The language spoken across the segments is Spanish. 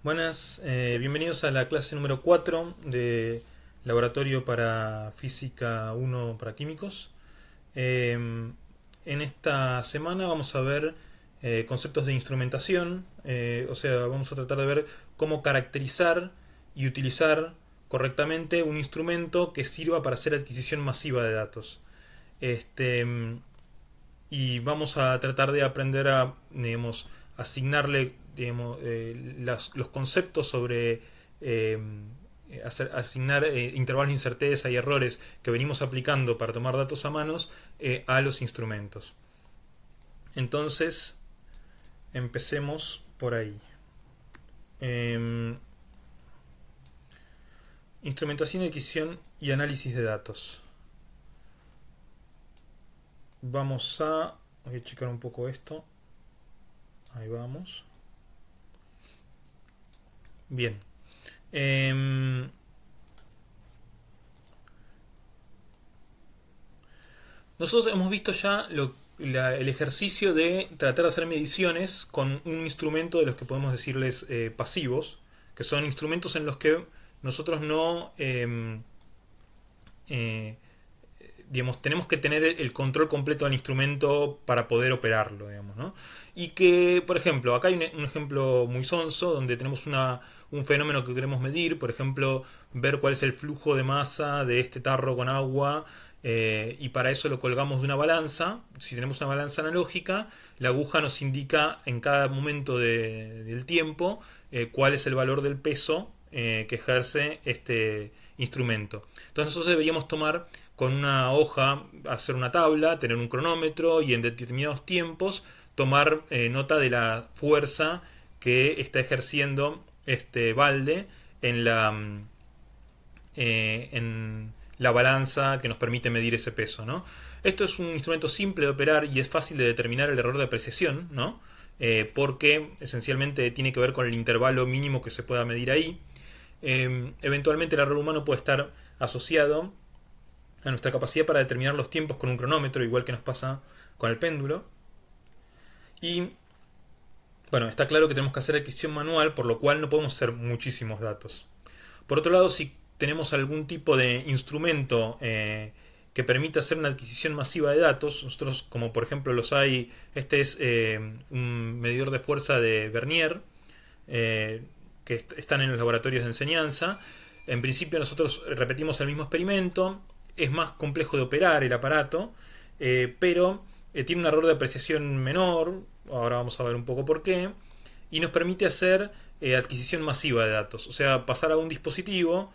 Buenas, bienvenidos a la clase número 4 de Laboratorio para Física 1 para Químicos. En esta semana vamos a ver conceptos de instrumentación, o sea, vamos a tratar de ver cómo caracterizar y utilizar correctamente un instrumento que sirva para hacer adquisición masiva de datos. Este, y vamos a tratar de aprender a, digamos, asignarle, digamos, los conceptos sobre eh, asignar intervalos de incerteza y errores que venimos aplicando para tomar datos a manos a los instrumentos. Entonces, empecemos por ahí. Eh, Instrumentación, adquisición y análisis de datos. Voy a checar un poco esto. Ahí vamos. Bien. Eh, Nosotros hemos visto ya el ejercicio de tratar de hacer mediciones con un instrumento de los que podemos decirles pasivos, que son instrumentos en los que nosotros no, eh, digamos, tenemos que tener el control completo del instrumento para poder operarlo, digamos, ¿no? Y que, por ejemplo, acá hay un ejemplo muy sonso donde tenemos un fenómeno que queremos medir, por ejemplo, ver cuál es el flujo de masa de este tarro con agua, y para eso lo colgamos de una balanza. Si tenemos una balanza analógica, la aguja nos indica en cada momento del tiempo cuál es el valor del peso que ejerce este instrumento. Entonces nosotros deberíamos tomar con una hoja, hacer una tabla, tener un cronómetro y en determinados tiempos tomar nota de la fuerza que está ejerciendo este balde en en la balanza que nos permite medir ese peso, ¿no? Esto es un instrumento simple de operar y es fácil de determinar el error de apreciación, ¿no? Porque esencialmente tiene que ver con el intervalo mínimo que se pueda medir ahí. Eventualmente el error humano puede estar asociado a nuestra capacidad para determinar los tiempos con un cronómetro, igual que nos pasa con el péndulo. Y bueno, está claro que tenemos que hacer adquisición manual, por lo cual no podemos hacer muchísimos datos. Por otro lado, si tenemos algún tipo de instrumento que permita hacer una adquisición masiva de datos, nosotros, como por ejemplo los hay, este es un medidor de fuerza de Vernier, que están en los laboratorios de enseñanza. En principio nosotros repetimos el mismo experimento, es más complejo de operar el aparato, pero tiene un error de apreciación menor, ahora vamos a ver un poco por qué, y nos permite hacer adquisición masiva de datos, o sea, pasar a un dispositivo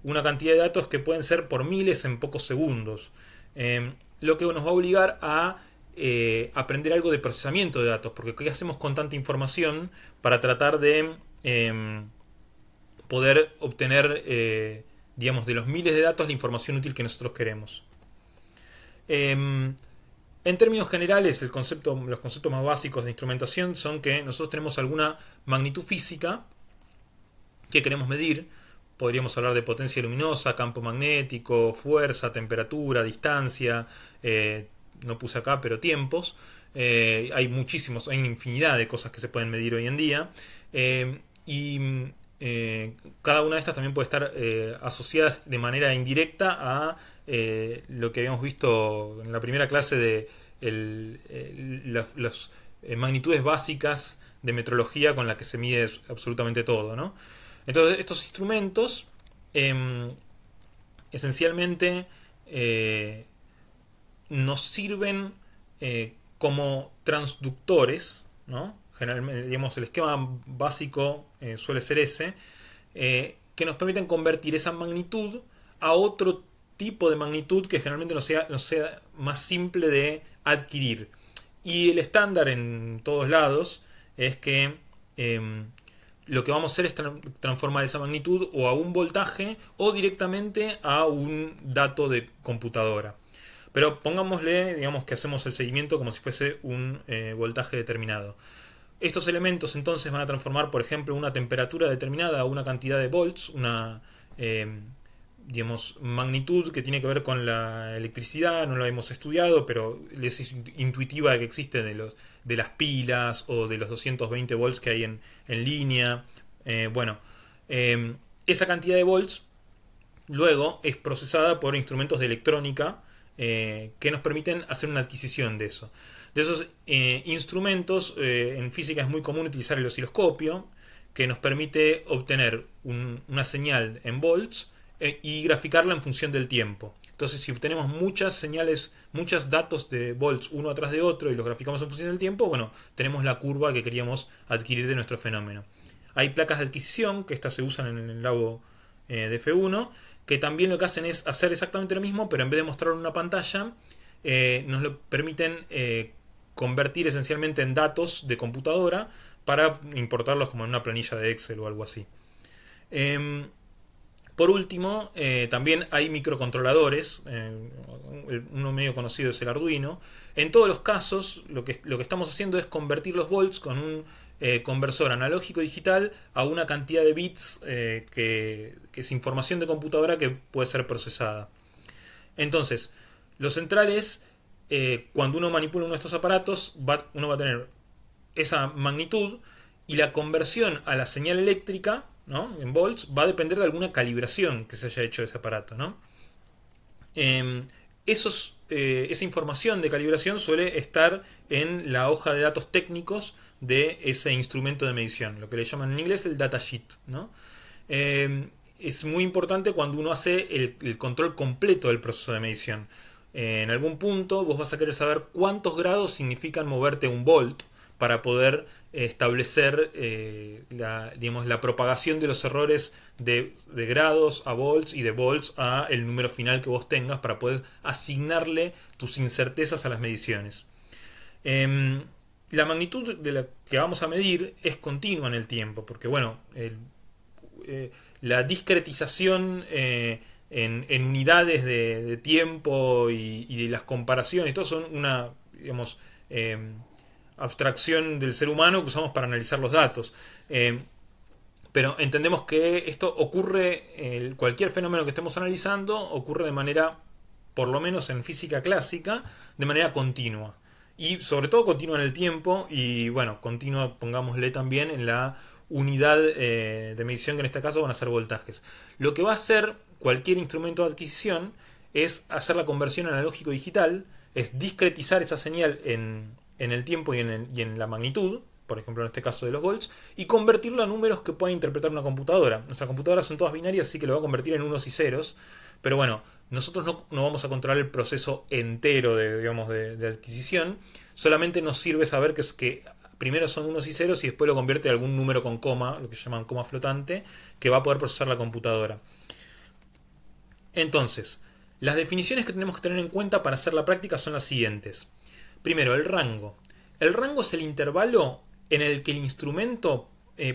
una cantidad de datos que pueden ser por miles en pocos segundos, lo que nos va a obligar a aprender algo de procesamiento de datos, porque ¿qué hacemos con tanta información para tratar de poder obtener, digamos, de los miles de datos la información útil que nosotros queremos? En términos generales, los conceptos más básicos de instrumentación son que nosotros tenemos alguna magnitud física que queremos medir. Podríamos hablar de potencia luminosa, campo magnético, fuerza, temperatura, distancia, no puse acá, pero tiempos. Hay una infinidad de cosas que se pueden medir hoy en día. Y cada una de estas también puede estar asociada de manera indirecta a lo que habíamos visto en la primera clase de las magnitudes básicas de metrología con las que se mide absolutamente todo, ¿no? Entonces, estos instrumentos eh, esencialmente nos sirven como transductores, ¿no? Generalmente, digamos, el esquema básico suele ser ese, que nos permiten convertir esa magnitud a otro tipo de magnitud que generalmente no sea más simple de adquirir. Y el estándar en todos lados es que lo que vamos a hacer es transformar esa magnitud o a un voltaje o directamente a un dato de computadora. Pero pongámosle, digamos que hacemos el seguimiento como si fuese un voltaje determinado. Estos elementos entonces van a transformar, por ejemplo, una temperatura determinada a una cantidad de volts, una digamos, magnitud que tiene que ver con la electricidad, no lo hemos estudiado, pero es intuitiva que existe de las pilas o de los 220 volts que hay en línea. Bueno, esa cantidad de volts luego es procesada por instrumentos de electrónica que nos permiten hacer una adquisición de eso. De esos instrumentos, en física es muy común utilizar el osciloscopio, que nos permite obtener una señal en volts y graficarla en función del tiempo. Entonces, si obtenemos muchas señales, muchos datos de volts uno atrás de otro y los graficamos en función del tiempo, bueno, tenemos la curva que queríamos adquirir de nuestro fenómeno. Hay placas de adquisición, que estas se usan en el labo de F1, que también lo que hacen es hacer exactamente lo mismo, pero en vez de mostrarlo en una pantalla, nos lo permiten convertir esencialmente en datos de computadora para importarlos como en una planilla de Excel o algo así. Por último, también hay microcontroladores. Uno medio conocido es el Arduino. En todos los casos, lo que estamos haciendo es convertir los volts con un conversor analógico digital a una cantidad de bits que es información de computadora que puede ser procesada. Entonces, lo central es cuando uno manipula uno de estos aparatos, uno va a tener esa magnitud y la conversión a la señal eléctrica, ¿no?, en volts, va a depender de alguna calibración que se haya hecho de ese aparato, ¿no? Esa información de calibración suele estar en la hoja de datos técnicos de ese instrumento de medición, lo que le llaman en inglés el datasheet, ¿no? Es muy importante cuando uno hace el control completo del proceso de medición. En algún punto vos vas a querer saber cuántos grados significan moverte un volt para poder establecer la propagación de los errores de grados a volts y de volts a el número final que vos tengas para poder asignarle tus incertezas a las mediciones. La magnitud de la que vamos a medir es continua en el tiempo, porque bueno, la discretización en unidades de tiempo y las comparaciones, todo son una, digamos, abstracción del ser humano que usamos para analizar los datos. Pero entendemos que esto ocurre, cualquier fenómeno que estemos analizando ocurre de manera, por lo menos en física clásica, de manera continua. Y sobre todo continua en el tiempo y bueno, continua, pongámosle también en la unidad de medición, que en este caso van a ser voltajes. Lo que va a hacer cualquier instrumento de adquisición es hacer la conversión analógico-digital, es discretizar esa señal en el tiempo y en la magnitud, por ejemplo en este caso de los volts, y convertirlo a números que pueda interpretar una computadora. Nuestras computadoras son todas binarias, así que lo va a convertir en unos y ceros, pero bueno, nosotros no vamos a controlar el proceso entero de adquisición, solamente nos sirve saber que primero son unos y ceros y después lo convierte en algún número con coma, lo que llaman coma flotante, que va a poder procesar la computadora. Entonces, las definiciones que tenemos que tener en cuenta para hacer la práctica son las siguientes. Primero, el rango. El rango es el intervalo en el que el instrumento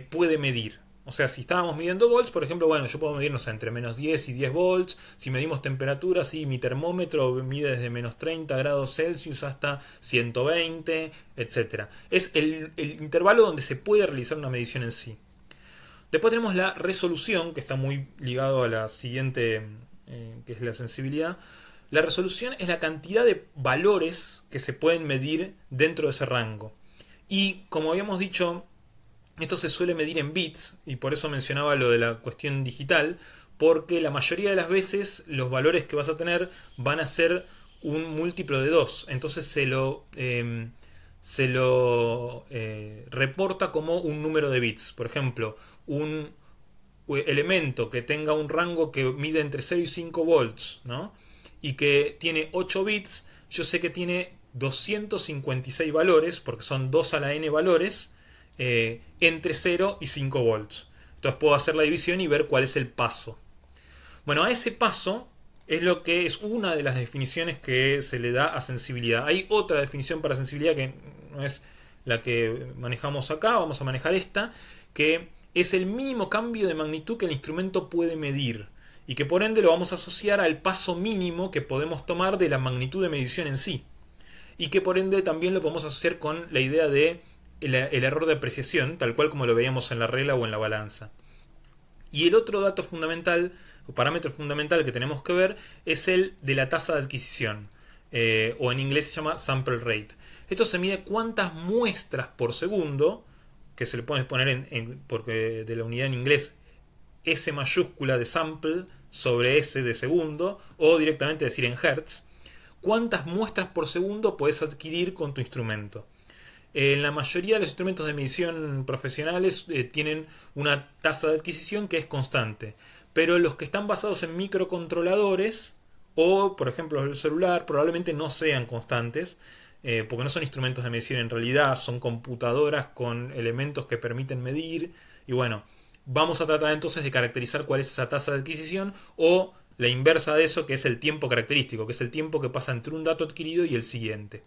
puede medir. O sea, si estábamos midiendo volts, por ejemplo, bueno, yo puedo medir, no sé, entre menos 10 y 10 volts. Si medimos temperatura, sí, mi termómetro mide desde menos 30 grados Celsius hasta 120, etc. Es el intervalo donde se puede realizar una medición en sí. Después tenemos la resolución, que está muy ligado a la siguiente, que es la sensibilidad. La resolución es la cantidad de valores que se pueden medir dentro de ese rango. Y como habíamos dicho, esto se suele medir en bits, y por eso mencionaba lo de la cuestión digital, porque la mayoría de las veces los valores que vas a tener van a ser un múltiplo de 2. Entonces se lo reporta como un número de bits. Por ejemplo, un elemento que tenga un rango que mide entre 0 y 5 volts, ¿no?, y que tiene 8 bits, yo sé que tiene 256 valores, porque son 2 a la n valores, entre 0 y 5 volts. Entonces puedo hacer la división y ver cuál es el paso. Bueno, a ese paso es lo que es una de las definiciones que se le da a sensibilidad. Hay otra definición para sensibilidad que no es la que manejamos acá, vamos a manejar esta, que es el mínimo cambio de magnitud que el instrumento puede medir, y que por ende lo vamos a asociar al paso mínimo que podemos tomar de la magnitud de medición en sí. Y que por ende también lo podemos asociar con la idea de el error de apreciación, tal cual como lo veíamos en la regla o en la balanza. Y el otro dato fundamental, o parámetro fundamental que tenemos que ver, es el de la tasa de adquisición, o en inglés se llama sample rate. Esto se mide cuántas muestras por segundo, que se le puede poner porque de la unidad en inglés S mayúscula de sample sobre S de segundo, o directamente decir en hertz, cuántas muestras por segundo puedes adquirir con tu instrumento. En la mayoría de los instrumentos de medición profesionales tienen una tasa de adquisición que es constante, pero los que están basados en microcontroladores o, por ejemplo, el celular, probablemente no sean constantes, porque no son instrumentos de medición en realidad, son computadoras con elementos que permiten medir. Y bueno, vamos a tratar entonces de caracterizar cuál es esa tasa de adquisición, o la inversa de eso, que es el tiempo característico, que es el tiempo que pasa entre un dato adquirido y el siguiente.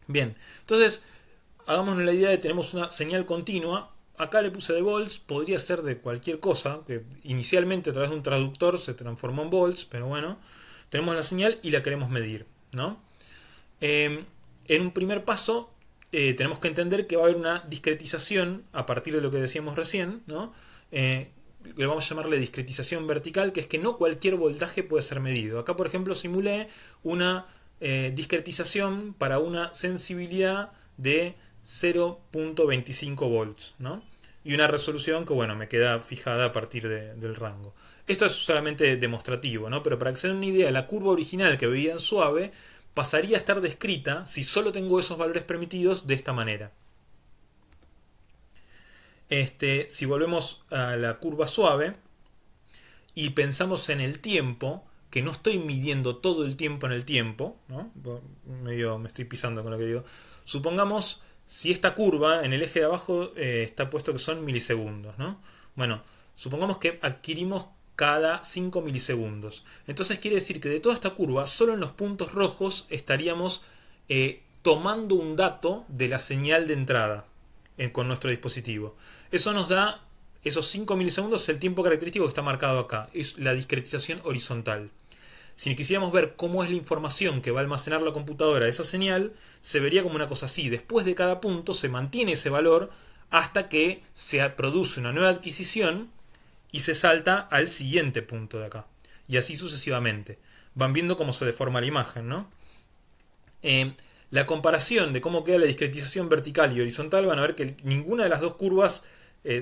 Bien, entonces hagámonos la idea de que tenemos una señal continua. Acá le puse de volts, podría ser de cualquier cosa, que inicialmente a través de un traductor se transformó en volts, pero bueno, tenemos la señal y la queremos medir, ¿no? En un primer paso tenemos que entender que va a haber una discretización a partir de lo que decíamos recién, ¿no? Le vamos a llamarle discretización vertical, que es que no cualquier voltaje puede ser medido. Acá, por ejemplo, simulé una discretización para una sensibilidad de 0.25 volts, ¿no? Y una resolución que, bueno, me queda fijada a partir del rango. Esto es solamente demostrativo, ¿no? Pero para que se den una idea, la curva original que veía en Suave pasaría a estar descrita, si solo tengo esos valores permitidos, de esta manera. Si volvemos a la curva Suave y pensamos en el tiempo, que no estoy midiendo todo el tiempo en el tiempo, ¿no? Medio me estoy pisando con lo que digo. Supongamos, si esta curva en el eje de abajo está puesto que son milisegundos, ¿no? Bueno, supongamos que adquirimos cada 5 milisegundos. Entonces quiere decir que de toda esta curva, solo en los puntos rojos estaríamos tomando un dato de la señal de entrada con nuestro dispositivo. Eso nos da, esos 5 milisegundos es el tiempo característico que está marcado acá. Es la discretización horizontal. Si quisiéramos ver cómo es la información que va a almacenar la computadora de esa señal, se vería como una cosa así. Después de cada punto se mantiene ese valor hasta que se produce una nueva adquisición y se salta al siguiente punto de acá. Y así sucesivamente. Van viendo cómo se deforma la imagen, ¿no? La comparación de cómo queda la discretización vertical y horizontal, van a ver que ninguna de las dos curvas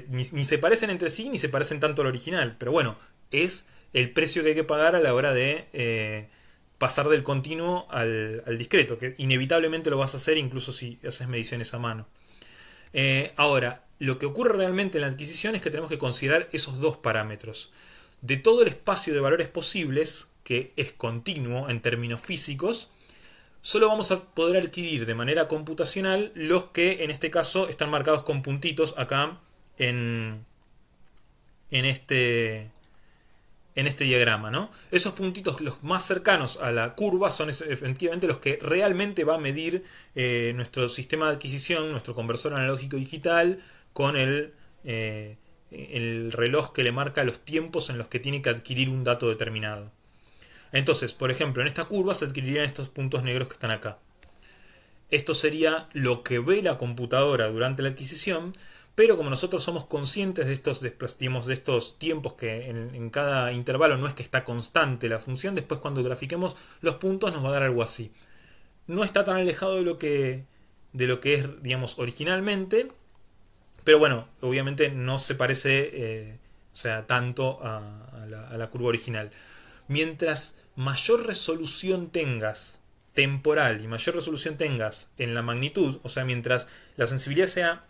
ni se parecen entre sí, ni se parecen tanto al original. Pero bueno, es el precio que hay que pagar a la hora de pasar del continuo al discreto, que inevitablemente lo vas a hacer incluso si haces mediciones a mano. Ahora, lo que ocurre realmente en la adquisición es que tenemos que considerar esos dos parámetros. De todo el espacio de valores posibles, que es continuo en términos físicos, solo vamos a poder adquirir de manera computacional los que en este caso están marcados con puntitos acá en este diagrama, ¿no? Esos puntitos, los más cercanos a la curva, son efectivamente los que realmente va a medir nuestro sistema de adquisición, nuestro conversor analógico digital, con el reloj que le marca los tiempos en los que tiene que adquirir un dato determinado. Entonces, por ejemplo, en esta curva se adquirirían estos puntos negros que están acá. Esto sería lo que ve la computadora durante la adquisición, pero como nosotros somos conscientes de estos tiempos que en cada intervalo no es que está constante la función, después cuando grafiquemos los puntos nos va a dar algo así. No está tan alejado de lo que es, digamos, originalmente, pero bueno, obviamente no se parece tanto a la curva original. Mientras mayor resolución tengas temporal y mayor resolución tengas en la magnitud, o sea, mientras la sensibilidad sea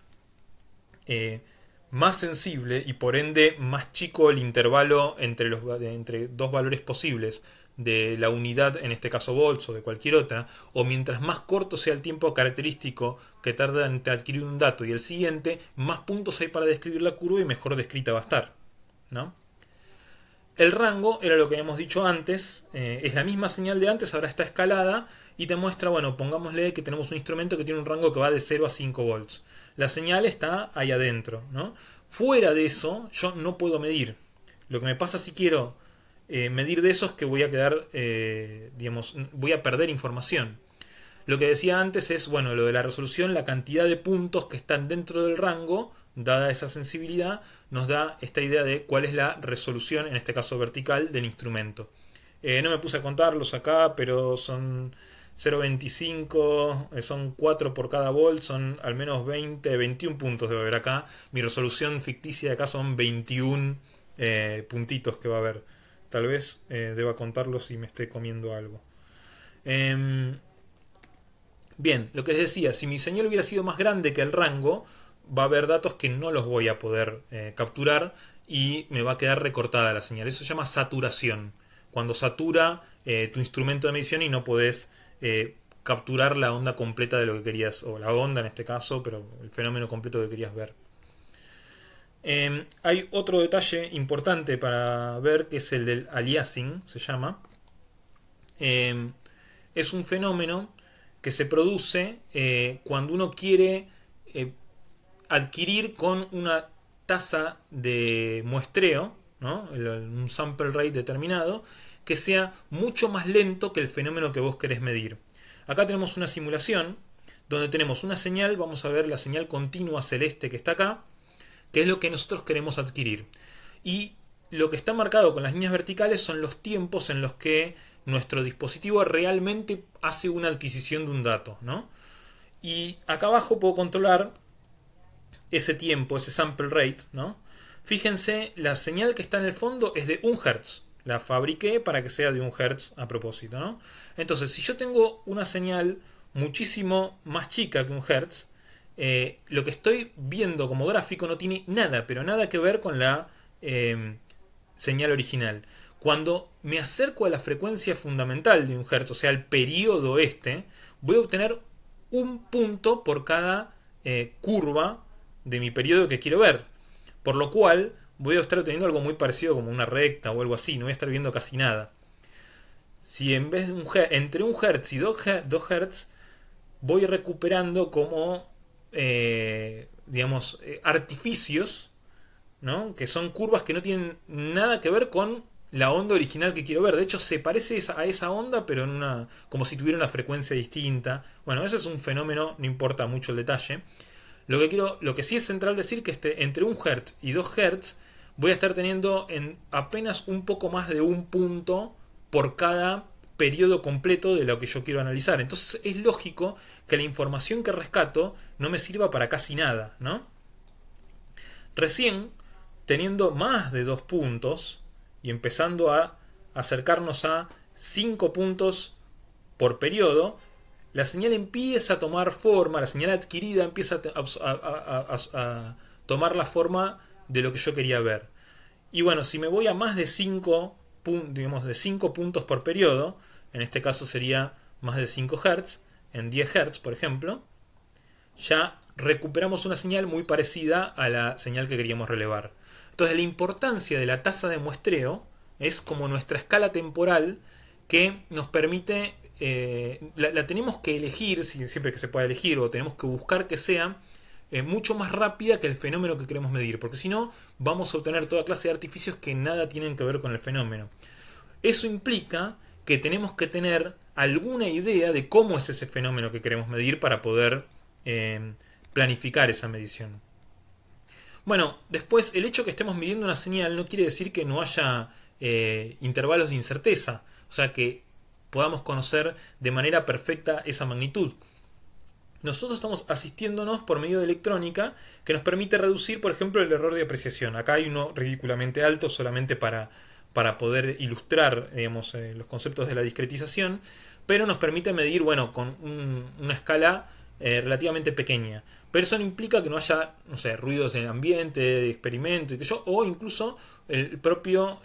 más sensible y por ende más chico el intervalo entre dos valores posibles de la unidad, en este caso volts o de cualquier otra, o mientras más corto sea el tiempo característico que tarda en adquirir un dato y el siguiente, más puntos hay para describir la curva y mejor descrita va a estar, ¿no? El rango era lo que habíamos dicho antes, es la misma señal de antes, ahora está escalada y te muestra, bueno, pongámosle que tenemos un instrumento que tiene un rango que va de 0 a 5 volts. La señal está ahí adentro, ¿no? Fuera de eso, yo no puedo medir. Lo que me pasa si quiero medir de eso es que voy a quedar, voy a perder información. Lo que decía antes es, bueno, lo de la resolución, la cantidad de puntos que están dentro del rango, dada esa sensibilidad, nos da esta idea de cuál es la resolución, en este caso vertical, del instrumento. No me puse a contarlos acá, pero son 0,25, son 4 por cada volt, son al menos 20, 21 puntos debe haber acá. Mi resolución ficticia de acá son 21 puntitos que va a haber. Tal vez deba contarlos si me esté comiendo algo. Bien, lo que les decía, si mi señal hubiera sido más grande que el rango, va a haber datos que no los voy a poder capturar y me va a quedar recortada la señal. Eso se llama saturación. Cuando satura tu instrumento de medición y no podés capturar la onda completa de lo que querías, o la onda en este caso, pero el fenómeno completo que querías ver. Hay otro detalle importante para ver, que es el del aliasing, se llama. Es un fenómeno que se produce cuando uno quiere adquirir con una tasa de muestreo, ¿no? Un sample rate determinado, que sea mucho más lento que el fenómeno que vos querés medir. Acá tenemos una simulación donde tenemos una señal, vamos a ver la señal continua celeste que está acá, que es lo que nosotros queremos adquirir. Y lo que está marcado con las líneas verticales son los tiempos en los que nuestro dispositivo realmente hace una adquisición de un dato, ¿no? Y acá abajo puedo controlar ese tiempo, ese sample rate, ¿no? Fíjense, la señal que está en el fondo es de 1 Hz. La fabriqué para que sea de 1 Hz a propósito, ¿no? Entonces, si yo tengo una señal muchísimo más chica que 1 Hz, lo que estoy viendo como gráfico no tiene nada, pero nada que ver con la señal original. Cuando me acerco a la frecuencia fundamental de 1 Hz, o sea, el periodo este, voy a obtener un punto por cada curva de mi periodo que quiero ver. Por lo cual voy a estar obteniendo algo muy parecido como una recta o algo así, no voy a estar viendo casi nada. Si en vez de entre 1 Hz y 2 Hz voy recuperando como digamos artificios, ¿no? Que son curvas que no tienen nada que ver con la onda original que quiero ver. De hecho, se parece a esa onda, pero como si tuviera una frecuencia distinta. Bueno, eso es un fenómeno, no importa mucho el detalle. Lo que sí es central decir que entre 1 Hz y 2 Hz voy a estar teniendo en apenas un poco más de un punto por cada periodo completo de lo que yo quiero analizar. Entonces es lógico que la información que rescato no me sirva para casi nada, ¿no? Recién, teniendo más de 2 puntos y empezando a acercarnos a 5 puntos por periodo, la señal empieza a tomar forma, la señal adquirida empieza a tomar la forma de lo que yo quería ver. Y bueno, si me voy a más de 5 puntos por periodo, en este caso sería más de 5 Hz, en 10 Hz por ejemplo, ya recuperamos una señal muy parecida a la señal que queríamos relevar. Entonces la importancia de la tasa de muestreo es como nuestra escala temporal que nos permite, la tenemos que elegir, siempre que se pueda elegir, o tenemos que buscar que sea mucho más rápida que el fenómeno que queremos medir, porque si no vamos a obtener toda clase de artificios que nada tienen que ver con el fenómeno. Eso implica que tenemos que tener alguna idea de cómo es ese fenómeno que queremos medir para poder planificar esa medición. Bueno, después el hecho que estemos midiendo una señal no quiere decir que no haya intervalos de incerteza, o sea que podamos conocer de manera perfecta esa magnitud. Nosotros estamos asistiéndonos por medio de electrónica que nos permite reducir, por ejemplo, el error de apreciación. Acá hay uno ridículamente alto solamente para poder ilustrar, digamos, los conceptos de la discretización, pero nos permite medir, bueno, con una escala relativamente pequeña. Pero eso no implica que no haya, no sé, ruidos del ambiente, de experimento, o incluso el propio,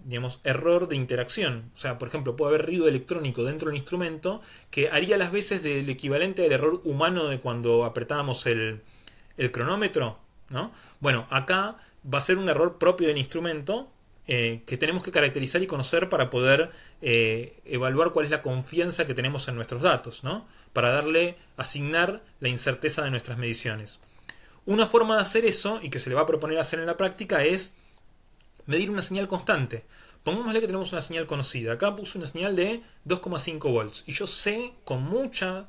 digamos, error de interacción. O sea, por ejemplo, puede haber ruido electrónico dentro del instrumento que haría las veces del equivalente al error humano de cuando apretábamos el cronómetro, ¿no? Bueno, acá va a ser un error propio del instrumento que tenemos que caracterizar y conocer para poder evaluar cuál es la confianza que tenemos en nuestros datos, ¿no? Para asignar la incerteza de nuestras mediciones. Una forma de hacer eso, y que se le va a proponer hacer en la práctica, es medir una señal constante. Pongámosle que tenemos una señal conocida. Acá puse una señal de 2,5 volts. Y yo sé con mucha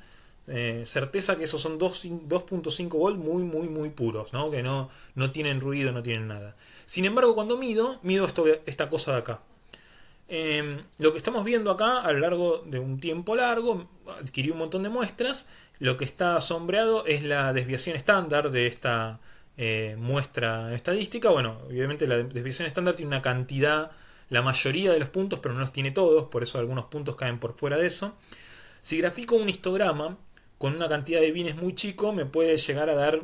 certeza que esos son 2,5 volts muy, muy, muy puros, ¿no? Que no tienen ruido, no tienen nada. Sin embargo, cuando mido esta cosa de acá. Lo que estamos viendo acá a lo largo de un tiempo largo, adquirí un montón de muestras. Lo que está sombreado es la desviación estándar de esta muestra estadística. Bueno, obviamente la desviación estándar tiene una cantidad, la mayoría de los puntos, pero no los tiene todos, por eso algunos puntos caen por fuera de eso. Si grafico un histograma con una cantidad de bines muy chico, me puede llegar a dar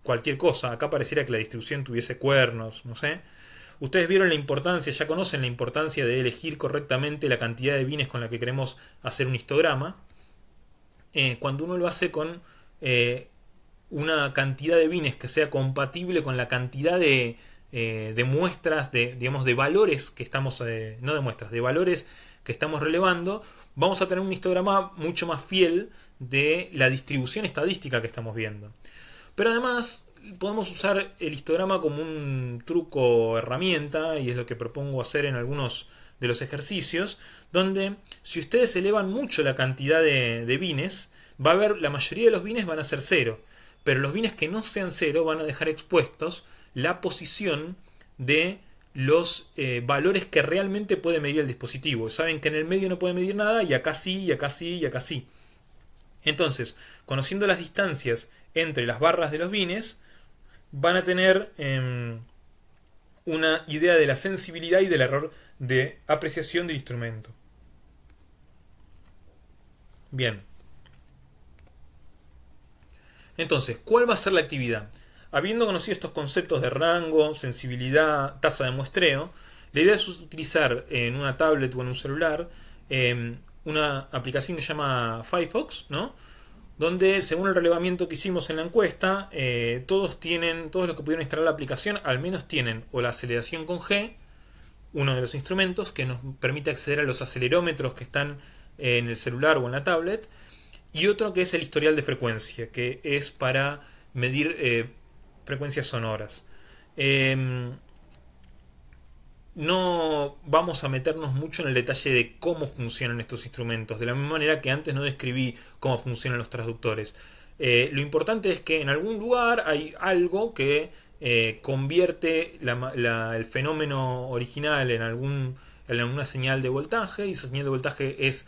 cualquier cosa. Acá pareciera que la distribución tuviese cuernos, no sé. Ustedes vieron la importancia, ya conocen la importancia de elegir correctamente la cantidad de bines con la que queremos hacer un histograma. Cuando uno lo hace con una cantidad de bines que sea compatible con la cantidad de muestras, digamos, de valores que estamos, no de muestras, de valores que estamos relevando, vamos a tener un histograma mucho más fiel de la distribución estadística que estamos viendo. Pero además podemos usar el histograma como un truco o herramienta, y es lo que propongo hacer en algunos de los ejercicios, donde si ustedes elevan mucho la cantidad de bines, va a haber, la mayoría de los bines van a ser cero, pero los bines que no sean cero van a dejar expuestos la posición de los valores que realmente puede medir el dispositivo. Saben que en el medio no puede medir nada, y acá sí, y acá sí, y acá sí. Entonces, conociendo las distancias entre las barras de los bines, van a tener una idea de la sensibilidad y del error de apreciación del instrumento. Bien. Entonces, ¿cuál va a ser la actividad? Habiendo conocido estos conceptos de rango, sensibilidad, tasa de muestreo, la idea es utilizar en una tablet o en un celular una aplicación que se llama Firefox, ¿no? Donde, según el relevamiento que hicimos en la encuesta, todos los que pudieron instalar la aplicación al menos tienen o la aceleración con G, uno de los instrumentos que nos permite acceder a los acelerómetros que están en el celular o en la tablet, y otro que es el historial de frecuencia, que es para medir frecuencias sonoras. No vamos a meternos mucho en el detalle de cómo funcionan estos instrumentos, de la misma manera que antes no describí cómo funcionan los transductores. Lo importante es que en algún lugar hay algo que convierte el fenómeno original en alguna señal de voltaje, y esa señal de voltaje es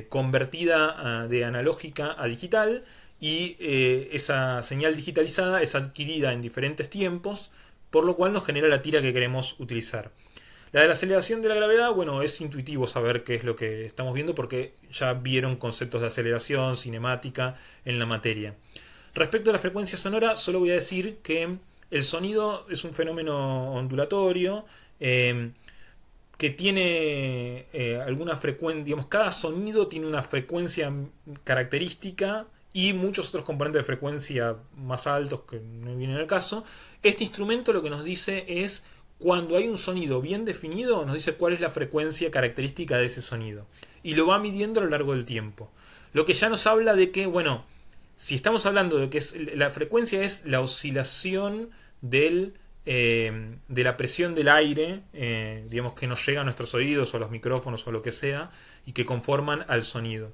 convertida de analógica a digital, y esa señal digitalizada es adquirida en diferentes tiempos, por lo cual nos genera la tira que queremos utilizar. La de la aceleración de la gravedad, bueno, es intuitivo saber qué es lo que estamos viendo, porque ya vieron conceptos de aceleración, cinemática en la materia. Respecto a la frecuencia sonora, solo voy a decir que el sonido es un fenómeno ondulatorio que tiene alguna frecuencia, digamos, cada sonido tiene una frecuencia característica y muchos otros componentes de frecuencia más altos que no vienen al caso. Este instrumento lo que nos dice es, cuando hay un sonido bien definido, nos dice cuál es la frecuencia característica de ese sonido, y lo va midiendo a lo largo del tiempo. Lo que ya nos habla de que, bueno, si estamos hablando de que la frecuencia es la oscilación de la presión del aire, digamos, que nos llega a nuestros oídos o a los micrófonos o lo que sea, y que conforman al sonido.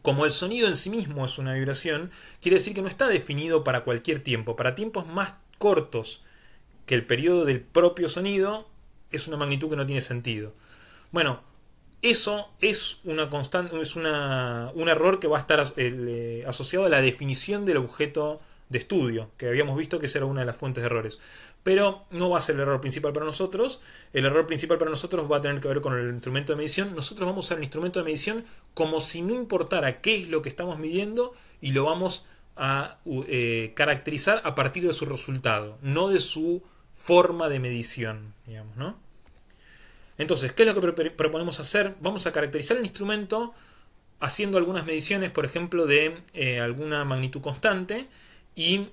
Como el sonido en sí mismo es una vibración, quiere decir que no está definido para cualquier tiempo. Para tiempos más cortos que el periodo del propio sonido, es una magnitud que no tiene sentido. Bueno, eso es una constante, es un error que va a estar asociado a la definición del objeto de estudio, que habíamos visto que esa era una de las fuentes de errores. Pero no va a ser el error principal para nosotros. El error principal para nosotros va a tener que ver con el instrumento de medición. Nosotros vamos a usar el instrumento de medición como si no importara qué es lo que estamos midiendo, y lo vamos a caracterizar a partir de su resultado, no de su forma de medición, digamos, ¿no? Entonces, ¿qué es lo que proponemos hacer? Vamos a caracterizar el instrumento haciendo algunas mediciones, por ejemplo, de alguna magnitud constante, y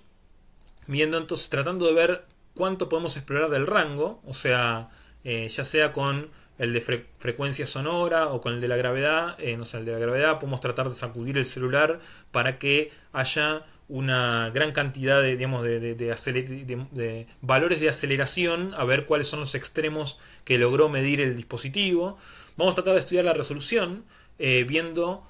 viendo entonces, tratando de ver cuánto podemos explorar del rango, o sea, ya sea con el de frecuencia sonora o con el de la gravedad. No sé, el de la gravedad podemos tratar de sacudir el celular para que haya una gran cantidad de, digamos, de valores de aceleración, a ver cuáles son los extremos que logró medir el dispositivo. Vamos a tratar de estudiar la resolución, viendo,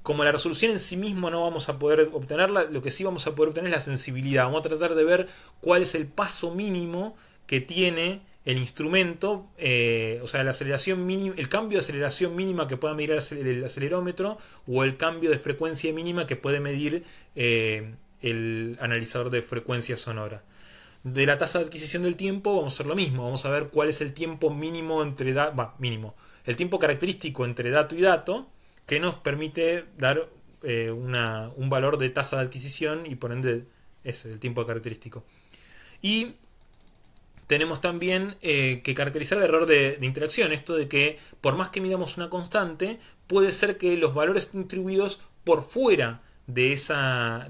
como la resolución en sí misma no vamos a poder obtenerla, lo que sí vamos a poder obtener es la sensibilidad. Vamos a tratar de ver cuál es el paso mínimo que tiene el instrumento, o sea, la aceleración mínima, el cambio de aceleración mínima que pueda medir el acelerómetro, o el cambio de frecuencia mínima que puede medir el analizador de frecuencia sonora. De la tasa de adquisición del tiempo vamos a hacer lo mismo, vamos a ver cuál es el tiempo mínimo entre mínimo, el tiempo característico entre dato y dato, que nos permite dar un valor de tasa de adquisición y por ende ese, el tiempo característico. Y tenemos también que caracterizar el error de interacción, esto de que por más que midamos una constante, puede ser que los valores estén distribuidos por fuera de esa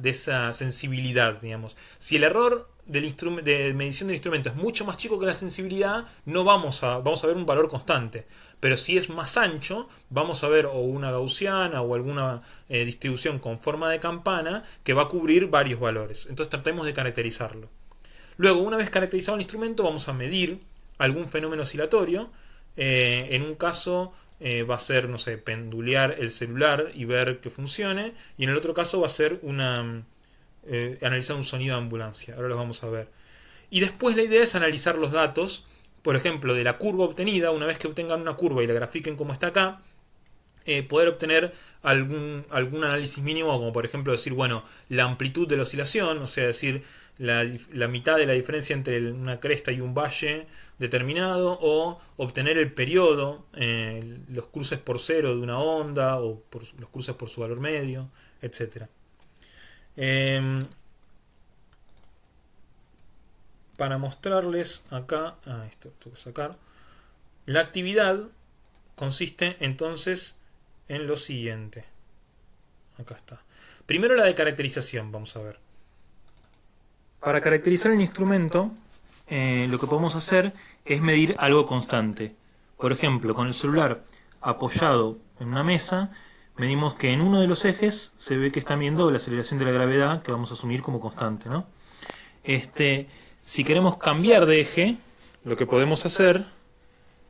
sensibilidad, digamos. Si el error de medición del instrumento es mucho más chico que la sensibilidad, no vamos a ver un valor constante. Pero si es más ancho, vamos a ver o una gaussiana o alguna distribución con forma de campana que va a cubrir varios valores. Entonces tratemos de caracterizarlo. Luego, una vez caracterizado el instrumento, vamos a medir algún fenómeno oscilatorio. En un caso va a ser, no sé, pendulear el celular y ver que funcione. Y en el otro caso va a ser analizar un sonido de ambulancia. Ahora los vamos a ver. Y después la idea es analizar los datos, por ejemplo, de la curva obtenida. Una vez que obtengan una curva y la grafiquen como está acá, poder obtener algún análisis mínimo, como por ejemplo decir, bueno, la amplitud de la oscilación, o sea, decir la mitad de la diferencia entre una cresta y un valle determinado, o obtener el periodo, los cruces por cero de una onda, o los cruces por su valor medio, etc. Para mostrarles acá, esto tengo que sacar, la actividad consiste entonces en lo siguiente. Acá está. Primero la de caracterización, vamos a ver. Para caracterizar el instrumento, lo que podemos hacer es medir algo constante. Por ejemplo, con el celular apoyado en una mesa, medimos que en uno de los ejes se ve que está midiendo la aceleración de la gravedad, que vamos a asumir como constante, ¿no? Si queremos cambiar de eje, lo que podemos hacer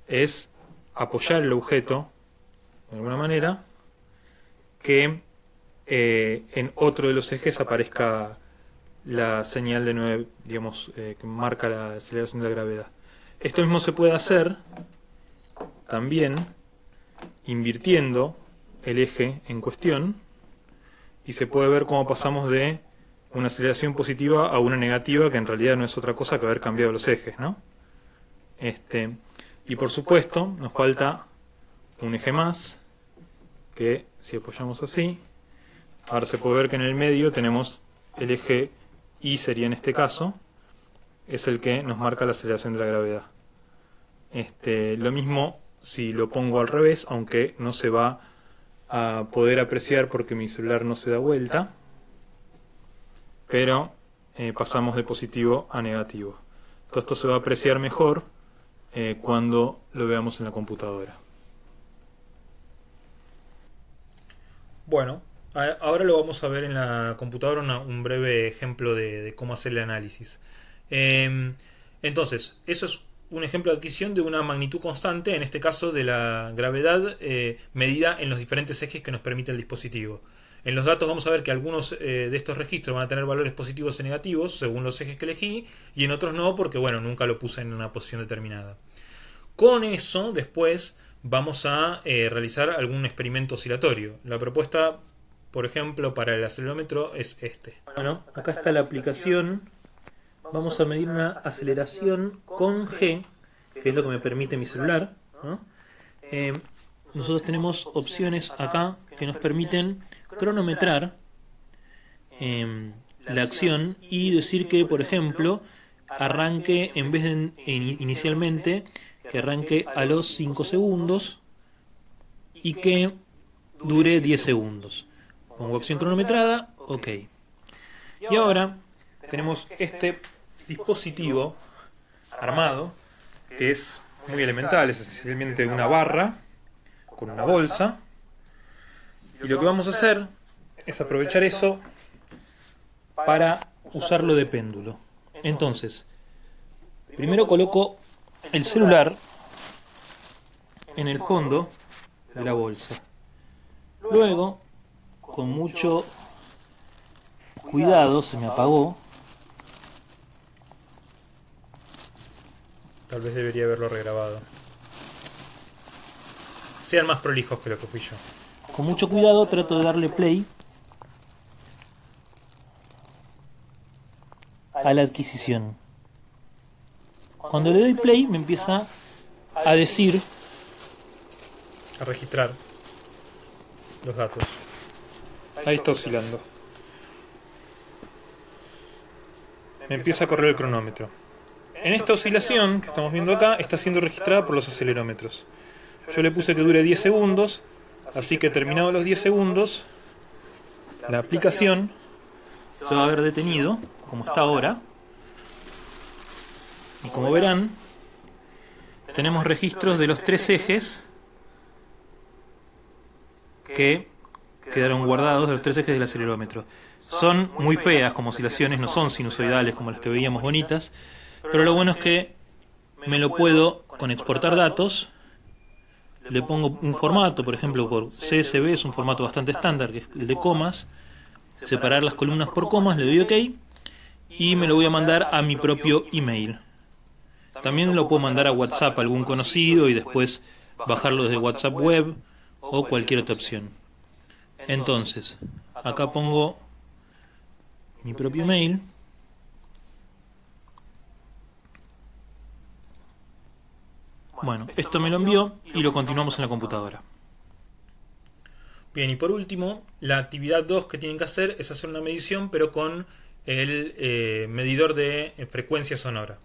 es apoyar el objeto de alguna manera que en otro de los ejes aparezca la señal de 9, digamos, que marca la aceleración de la gravedad. Esto mismo se puede hacer también invirtiendo el eje en cuestión, y se puede ver cómo pasamos de una aceleración positiva a una negativa, que en realidad no es otra cosa que haber cambiado los ejes, ¿no? Y por supuesto nos falta un eje más, que si apoyamos así, ahora se puede ver que en el medio tenemos el eje Y, sería en este caso, es el que nos marca la aceleración de la gravedad. Lo mismo si lo pongo al revés, aunque no se va a poder apreciar porque mi celular no se da vuelta, pero pasamos de positivo a negativo. Todo esto se va a apreciar mejor cuando lo veamos en la computadora. Bueno, ahora lo vamos a ver en la computadora, un breve ejemplo de cómo hacer el análisis. Entonces, eso es un ejemplo de adquisición de una magnitud constante, en este caso de la gravedad medida en los diferentes ejes que nos permite el dispositivo. En los datos vamos a ver que algunos de estos registros van a tener valores positivos y negativos según los ejes que elegí, y en otros no, porque bueno, nunca lo puse en una posición determinada. Con eso después vamos a realizar algún experimento oscilatorio. La propuesta, por ejemplo, para el acelerómetro es este. Bueno, acá está la aplicación. Vamos a medir una aceleración con G, que es lo que me permite mi celular, ¿no? Nosotros tenemos opciones acá que nos permiten cronometrar la acción y decir que, por ejemplo, arranque, en vez de inicialmente, que arranque a los 5 segundos y que dure 10 segundos. Pongo opción cronometrada, ok. Y ahora tenemos este dispositivo armado, que es muy elemental, es esencialmente una barra con una bolsa, y lo que vamos a hacer es aprovechar eso para usarlo de péndulo. Entonces, primero coloco el celular en el fondo de la bolsa. Luego, con mucho cuidado, se me apagó. Tal vez debería haberlo regrabado. Sean más prolijos que lo que fui yo. Con mucho cuidado trato de darle play a la adquisición. Cuando le doy play me empieza a decir, a registrar los datos. Ahí está oscilando. Me empieza a correr el cronómetro. En esta oscilación que estamos viendo acá está siendo registrada por los acelerómetros. Yo le puse que dure 10 segundos, así que terminados los 10 segundos, la aplicación se va a ver detenido, como está ahora. Y como verán, tenemos registros de los 3 ejes que quedaron guardados, de los 3 ejes del acelerómetro. Son muy feas como oscilaciones, no son sinusoidales como las que veíamos bonitas, pero lo bueno es que me lo puedo, con exportar datos, le pongo un formato, por ejemplo por CSV, es un formato bastante estándar, que es el de comas, separar las columnas por comas, le doy OK, y me lo voy a mandar a mi propio email. También lo puedo mandar a WhatsApp a algún conocido y después bajarlo desde WhatsApp web o cualquier otra opción. Entonces, acá pongo mi propio email. Bueno, esto me lo envió y lo continuamos en la computadora. Bien, y por último, la actividad 2 que tienen que hacer es hacer una medición, pero con el medidor de frecuencia sonora.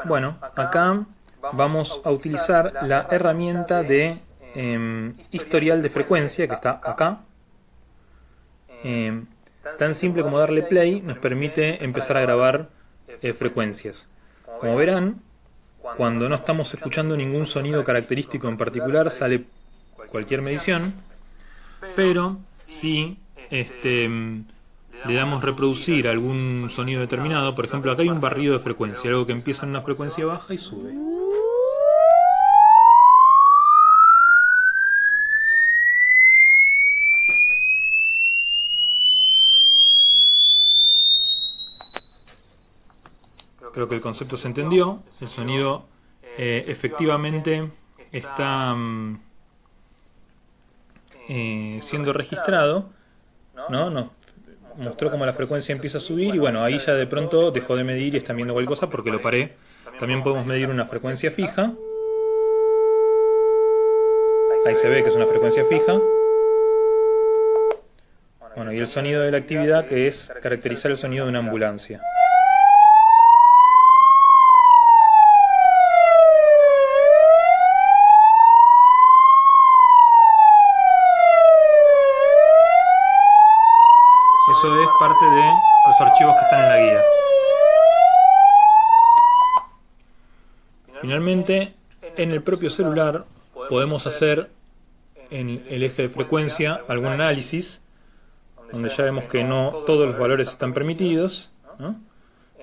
Bueno, acá vamos a utilizar la herramienta de historial de frecuencia, que está acá. Tan simple como darle play nos permite empezar a grabar frecuencias. Como verán, cuando no estamos escuchando ningún sonido característico en particular, sale cualquier medición, pero si le damos reproducir algún sonido determinado, por ejemplo acá hay un barrido de frecuencia, algo que empieza en una frecuencia baja y sube. Creo que el concepto se entendió. El sonido efectivamente está siendo registrado, ¿no? Nos mostró cómo la frecuencia empieza a subir y bueno, ahí ya de pronto dejó de medir y están viendo cualquier cosa porque lo paré. También podemos medir una frecuencia fija. Ahí se ve que es una frecuencia fija. Bueno, y el sonido de la actividad, que es caracterizar el sonido de una ambulancia. Eso es parte de los archivos que están en la guía. Finalmente, en el propio celular podemos hacer en el eje de frecuencia algún análisis, donde ya vemos que no todos los valores están permitidos, ¿no?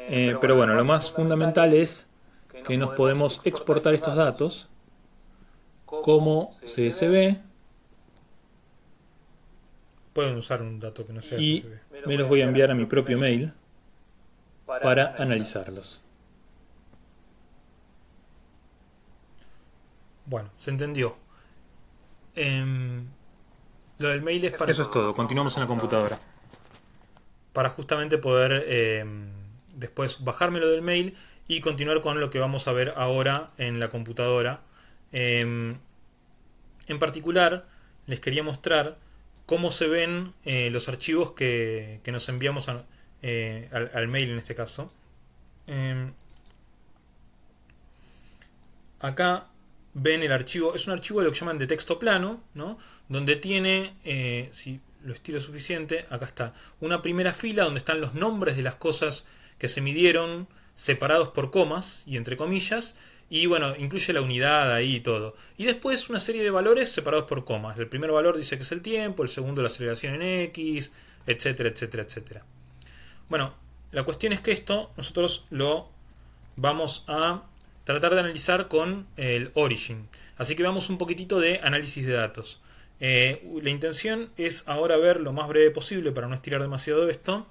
Pero bueno, lo más fundamental es que nos podemos exportar estos datos como CSV. Pueden usar un dato que no sea y CSV. Me los voy a enviar a mi propio mail para analizarlos. Bueno, se entendió. Lo del mail es para... Eso es todo, continuamos en la computadora. Para justamente poder después bajármelo del mail y continuar con lo que vamos a ver ahora en la computadora. En particular, les quería mostrar cómo se ven los archivos que nos enviamos al mail en este caso. Acá ven el archivo, es un archivo de lo que llaman de texto plano, ¿no? Donde tiene, si lo estiro suficiente, acá está, una primera fila donde están los nombres de las cosas que se midieron separados por comas y entre comillas, y bueno, incluye la unidad ahí y todo. Y después una serie de valores separados por comas. El primer valor dice que es el tiempo, el segundo la aceleración en X, etcétera, etcétera, etcétera. Bueno, la cuestión es que esto nosotros lo vamos a tratar de analizar con el origin. Así que veamos un poquitito de análisis de datos. La intención es ahora ver lo más breve posible, para no estirar demasiado esto,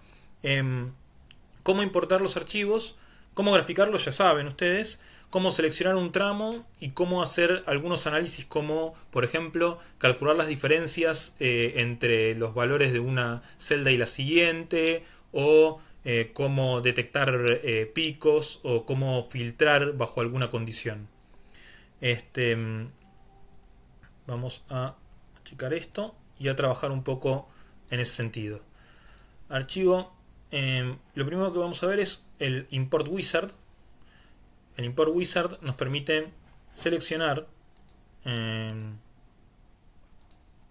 cómo importar los archivos, cómo graficarlos, ya saben ustedes, cómo seleccionar un tramo y cómo hacer algunos análisis como, por ejemplo, calcular las diferencias entre los valores de una celda y la siguiente, o cómo detectar picos, o cómo filtrar bajo alguna condición. Este, vamos a achicar esto y a trabajar un poco en ese sentido. Archivo, lo primero que vamos a ver es el import wizard. El import wizard nos permite seleccionar, en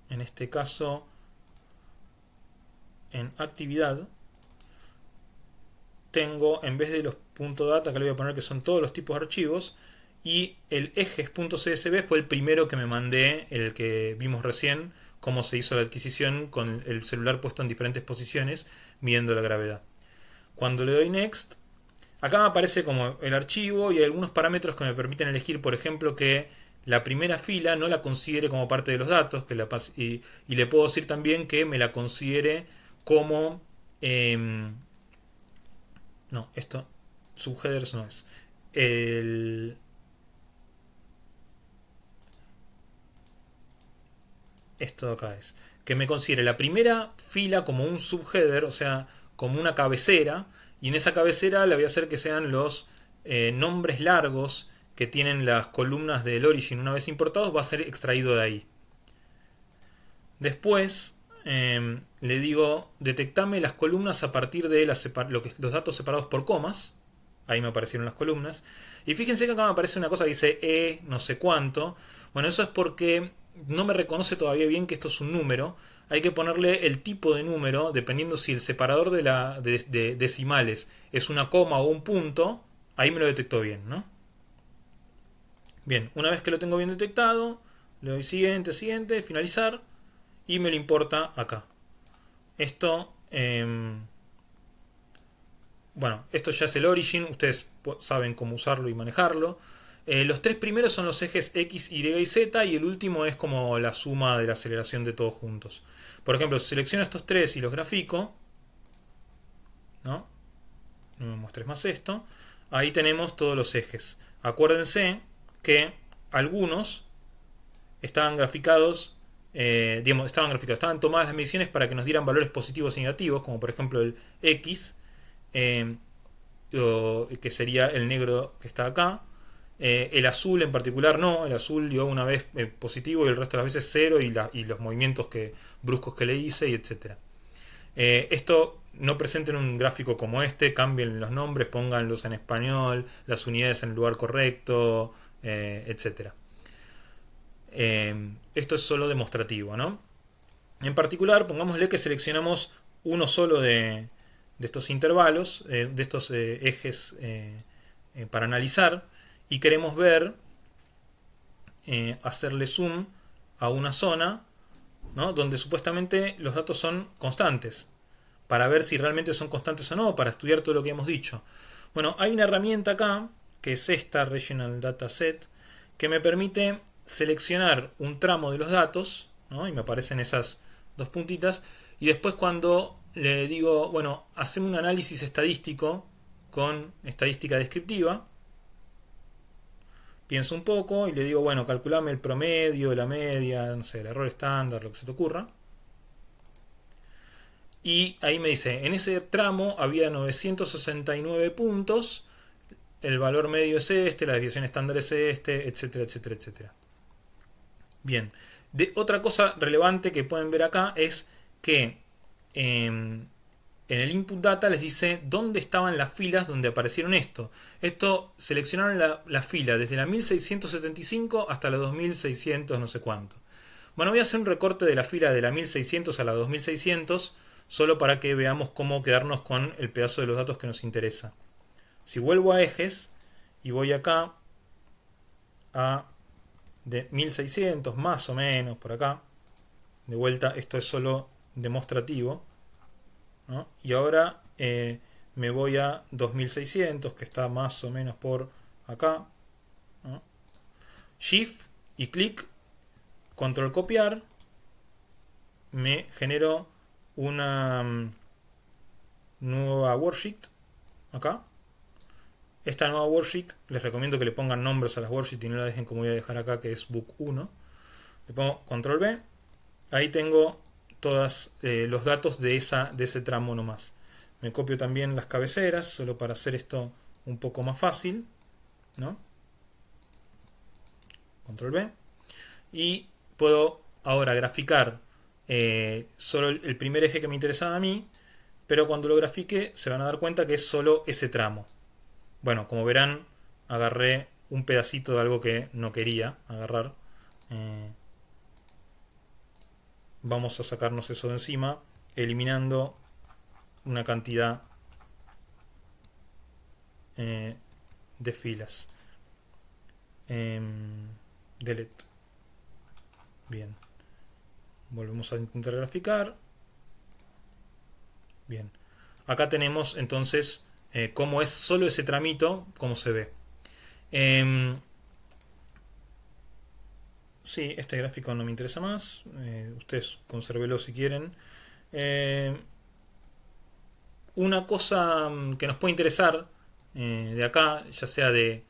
este caso en actividad, tengo, en vez de los .data, que le voy a poner que son todos los tipos de archivos, y el ejes.csv fue el primero que me mandé, el que vimos recién, cómo se hizo la adquisición con el celular puesto en diferentes posiciones, midiendo la gravedad. Cuando le doy next, acá me aparece como el archivo y hay algunos parámetros que me permiten elegir, por ejemplo, que la primera fila no la considere como parte de los datos, y le puedo decir también que me la considere como... no, esto, subheaders no es. Esto de acá es. Que me considere la primera fila como un subheader, o sea, como una cabecera, y en esa cabecera le voy a hacer que sean los nombres largos que tienen las columnas del origin una vez importados, va a ser extraído de ahí. Después le digo, detectame las columnas a partir de los datos separados por comas. Ahí me aparecieron las columnas. Y fíjense que acá me aparece una cosa que dice no sé cuánto. Bueno, eso es porque no me reconoce todavía bien que esto es un número. Hay que ponerle el tipo de número, dependiendo si el separador de decimales es una coma o un punto. Ahí me lo detectó bien, ¿no? Bien, una vez que lo tengo bien detectado, le doy siguiente, siguiente, finalizar, y me lo importa acá. Esto, bueno, esto ya es el origin, ustedes saben cómo usarlo y manejarlo. Los tres primeros son los ejes X, Y y Z, y el último es como la suma de la aceleración de todos juntos. Por ejemplo, si selecciono estos tres y los grafico, ¿no? No me muestres más esto. Ahí tenemos todos los ejes. Acuérdense que algunos estaban graficados, estaban tomadas las mediciones para que nos dieran valores positivos y negativos, como por ejemplo el X, que sería el negro que está acá. El azul en particular no, el azul dio una vez positivo y el resto de las veces cero, y los movimientos bruscos que le hice, y etcétera. Esto no presenten un gráfico como este, cambien los nombres, pónganlos en español, las unidades en el lugar correcto, etcétera. Esto es solo demostrativo, ¿no? En particular, pongámosle que seleccionamos uno solo de estos intervalos, de estos ejes para analizar, y queremos ver, hacerle zoom a una zona, ¿no?, donde supuestamente los datos son constantes, para ver si realmente son constantes o no, para estudiar todo lo que hemos dicho. Bueno, hay una herramienta acá, que es esta, Regional Dataset, que me permite seleccionar un tramo de los datos, ¿no?, y me aparecen esas dos puntitas, y después cuando le digo, bueno, hacemos un análisis estadístico con estadística descriptiva, pienso un poco y le digo, bueno, calculame el promedio, la media, no sé, el error estándar, lo que se te ocurra. Y ahí me dice, en ese tramo había 969 puntos, el valor medio es este, la desviación estándar es este, etcétera, etcétera, etcétera. Bien, otra cosa relevante que pueden ver acá es que en el input data les dice dónde estaban las filas donde aparecieron esto. Esto seleccionaron la fila desde la 1675 hasta la 2600 no sé cuánto. Bueno, voy a hacer un recorte de la fila de la 1600 a la 2600 solo para que veamos cómo quedarnos con el pedazo de los datos que nos interesa. Si vuelvo a ejes y voy acá a de 1600 más o menos por acá, de vuelta, esto es solo demostrativo, ¿no? Y ahora me voy a 2600, que está más o menos por acá, ¿no? Shift y clic, control copiar, me generó una nueva worksheet acá. Esta nueva worksheet, les recomiendo que le pongan nombres a las worksheets y no la dejen como voy a dejar acá, que es book 1. Le pongo control B. Ahí tengo todos los datos de ese tramo nomás. Me copio también las cabeceras, solo para hacer esto un poco más fácil, ¿no? Control B. Y puedo ahora graficar solo el primer eje que me interesaba a mí, pero cuando lo grafique se van a dar cuenta que es solo ese tramo. Bueno, como verán, agarré un pedacito de algo que no quería agarrar. Vamos a sacarnos eso de encima, eliminando una cantidad de filas. Delete. Bien. Volvemos a intentar graficar. Bien. Acá tenemos entonces cómo es solo ese tramito, cómo se ve. Sí, este gráfico no me interesa más. Ustedes consérvelo si quieren. Una cosa que nos puede interesar de acá, ya sea de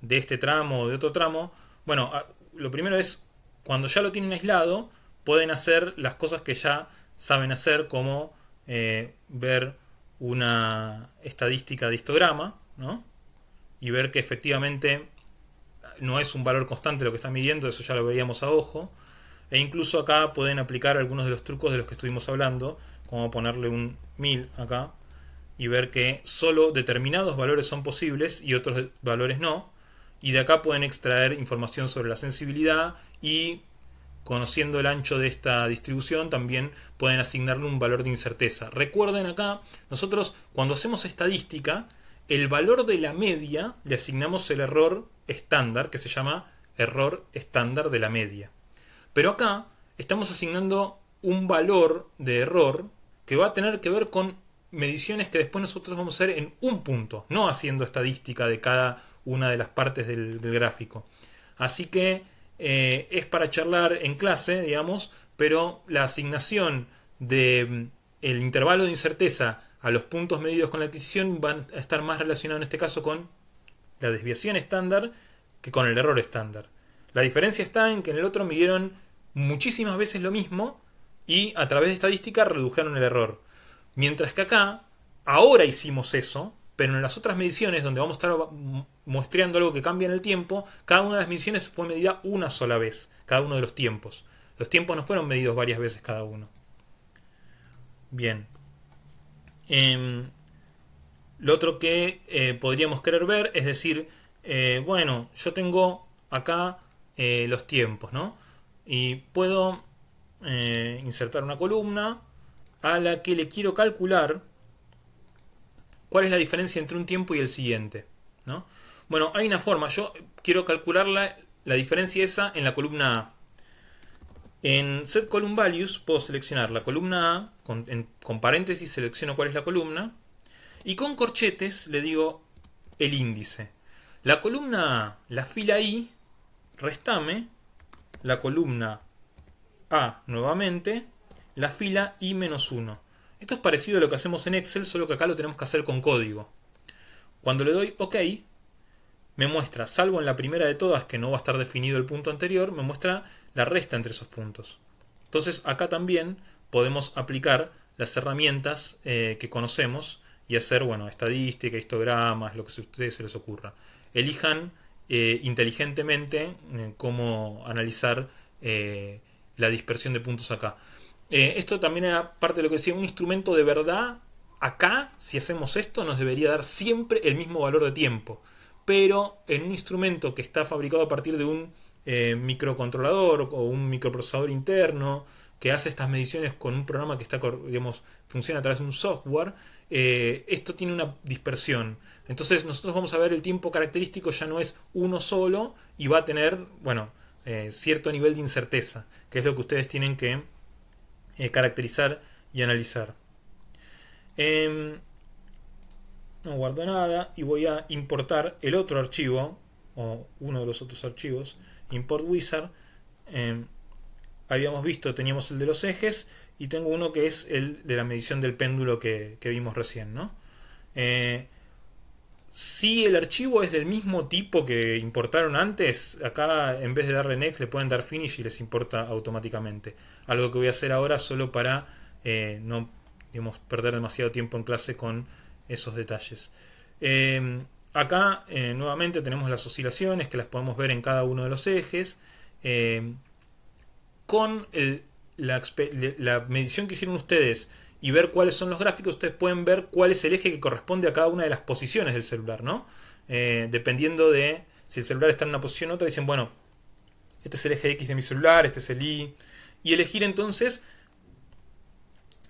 este tramo o de otro tramo, bueno, lo primero es, cuando ya lo tienen aislado, pueden hacer las cosas que ya saben hacer, como ver una estadística de histograma, ¿no? Y ver que efectivamente no es un valor constante lo que está midiendo, eso ya lo veíamos a ojo. E incluso acá pueden aplicar algunos de los trucos de los que estuvimos hablando, como ponerle un 1000 acá y ver que solo determinados valores son posibles y otros valores no. Y de acá pueden extraer información sobre la sensibilidad y, conociendo el ancho de esta distribución, también pueden asignarle un valor de incerteza. Recuerden acá, nosotros cuando hacemos estadística, el valor de la media le asignamos el error estándar, que se llama error estándar de la media. Pero acá estamos asignando un valor de error que va a tener que ver con mediciones que después nosotros vamos a hacer en un punto, no haciendo estadística de cada una de las partes del gráfico. Así que es para charlar en clase, digamos, pero la asignación de el intervalo de incerteza a los puntos medidos con la adquisición van a estar más relacionados en este caso con la desviación estándar que con el error estándar. La diferencia está en que en el otro midieron muchísimas veces lo mismo y a través de estadística redujeron el error. Mientras que acá, ahora hicimos eso, pero en las otras mediciones, donde vamos a estar muestreando algo que cambia en el tiempo, cada una de las mediciones fue medida una sola vez, cada uno de los tiempos. Los tiempos no fueron medidos varias veces cada uno. Bien. Lo otro que podríamos querer ver es decir, bueno, yo tengo acá los tiempos, ¿no? Y puedo insertar una columna a la que le quiero calcular cuál es la diferencia entre un tiempo y el siguiente, ¿no? Bueno, hay una forma, yo quiero calcular la diferencia esa en la columna A. En Set Column Values puedo seleccionar la columna A, con paréntesis selecciono cuál es la columna, y con corchetes le digo el índice. La columna A, la fila I, restame la columna A nuevamente, la fila I-1. Esto es parecido a lo que hacemos en Excel, solo que acá lo tenemos que hacer con código. Cuando le doy OK, me muestra, salvo en la primera de todas, que no va a estar definido el punto anterior, me muestra la resta entre esos puntos. Entonces acá también podemos aplicar las herramientas que conocemos y hacer, bueno, estadística, histogramas, lo que a ustedes se les ocurra. Elijan inteligentemente cómo analizar la dispersión de puntos acá. Esto también era parte de lo que decía, un instrumento de verdad. Acá, si hacemos esto, nos debería dar siempre el mismo valor de tiempo. Pero en un instrumento que está fabricado a partir de un microcontrolador o un microprocesador interno que hace estas mediciones con un programa que está, digamos, funciona a través de un software, esto tiene una dispersión. Entonces nosotros vamos a ver el tiempo característico ya no es uno solo y va a tener, bueno, cierto nivel de incerteza, que es lo que ustedes tienen que caracterizar y analizar. no guardo nada y voy a importar el otro archivo, o uno de los otros archivos, import wizard. Habíamos visto, teníamos el de los ejes y tengo uno que es el de la medición del péndulo que vimos recién, ¿no? Si el archivo es del mismo tipo que importaron antes, acá en vez de darle next le pueden dar finish y les importa automáticamente. Algo que voy a hacer ahora solo para no, digamos, perder demasiado tiempo en clase con esos detalles. Acá nuevamente tenemos las oscilaciones que las podemos ver en cada uno de los ejes. Con la medición que hicieron ustedes y ver cuáles son los gráficos, ustedes pueden ver cuál es el eje que corresponde a cada una de las posiciones del celular, ¿no? Dependiendo de si el celular está en una posición u otra, dicen, bueno, este es el eje X de mi celular, este es el Y. Y elegir entonces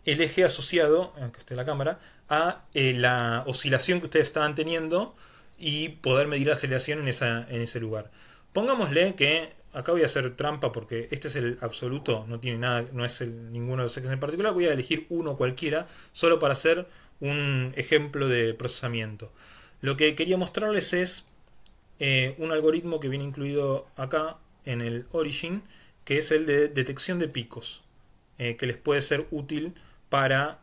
el eje asociado, aunque esté la cámara, a la oscilación que ustedes estaban teniendo y poder medir la aceleración en ese lugar. Pongámosle que acá voy a hacer trampa porque este es el absoluto, no tiene nada, no es ninguno de los ejes en particular. Voy a elegir uno cualquiera, solo para hacer un ejemplo de procesamiento. Lo que quería mostrarles es un algoritmo que viene incluido acá en el Origin, que es el de detección de picos, que les puede ser útil para